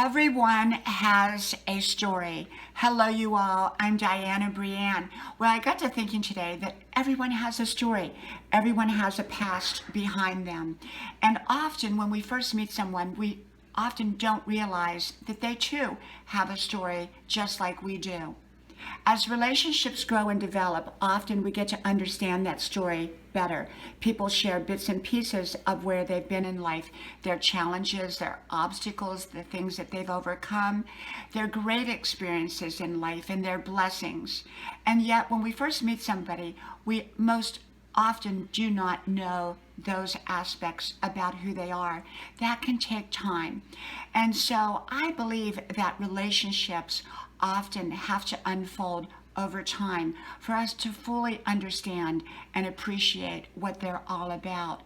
Everyone has a story. Hello, you all. I'm Diana Brienne. Well, I got to thinking today that everyone has a story. Everyone has a past behind them. And often when we first meet someone, we often don't realize that they too have a story just like we do. As relationships grow and develop, often we get to understand that story better. People share bits and pieces of where they've been in life, their challenges, their obstacles, the things that they've overcome, their great experiences in life, and their blessings. And yet, when we first meet somebody, we most often do not know those aspects about who they are. That can take time. And so I believe that relationships often have to unfold over time for us to fully understand and appreciate what they're all about.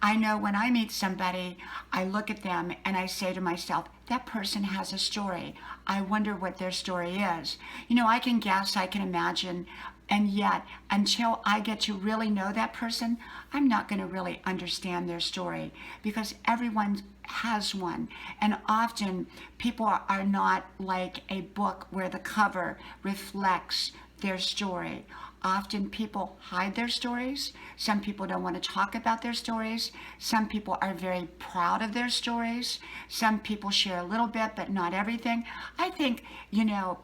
I know when I meet somebody, I look at them and I say to myself, that person has a story. I wonder what their story is. I can guess, I can imagine, and yet until I get to really know that person, I'm not going to really understand their story because everyone has one. And often people are not like a book where the cover reflects their story. Often people hide their stories. Some people don't want to talk about their stories. Some people are very proud of their stories. Some people share a little bit, but not everything. I think,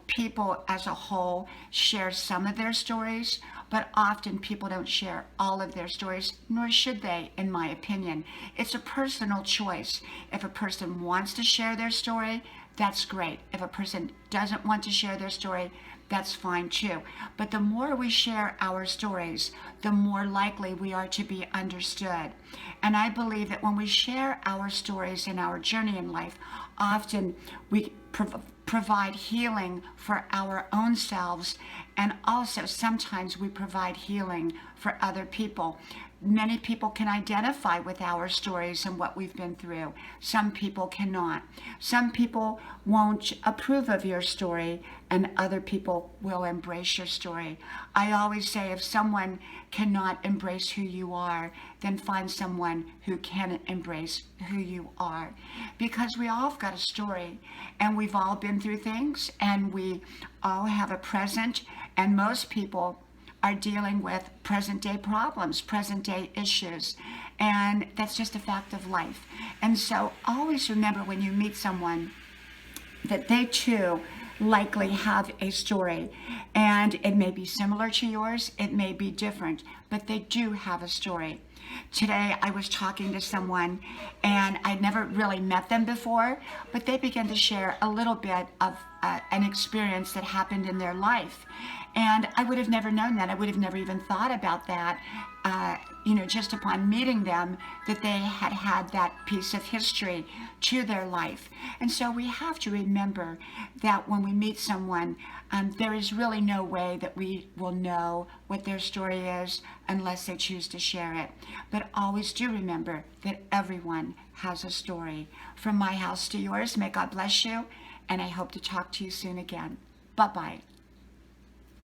people as a whole share some of their stories, but often people don't share all of their stories, nor should they, in my opinion. It's a personal choice. If a person wants to share their story, that's great. If a person doesn't want to share their story, that's fine too. But the more we share our stories, the more likely we are to be understood. And I believe that when we share our stories in our journey in life, often we provide healing for our own selves, and also sometimes we provide healing for other people. Many people can identify with our stories and what we've been through. Some people cannot. Some people won't approve of your story, and other people will embrace your story. I always say if someone cannot embrace who you are, then find someone who can embrace who you are. Because we all have got a story, and we've all been through things, and we all have a present, and most people are dealing with present day problems, present day issues, and that's just a fact of life. And so always remember when you meet someone that they too likely have a story, and it may be similar to yours, it may be different, but they do have a story. Today I was talking to someone and I'd never really met them before, but they began to share a little bit of an experience that happened in their life. And I would have never known that. I would have never even thought about that, just upon meeting them, that they had had that piece of history to their life. And so we have to remember that when we meet someone, there is really no way that we will know what their story is unless they choose to share it. But always do remember that everyone has a story. From my house to yours, may God bless you, and I hope to talk to you soon again. Bye-bye.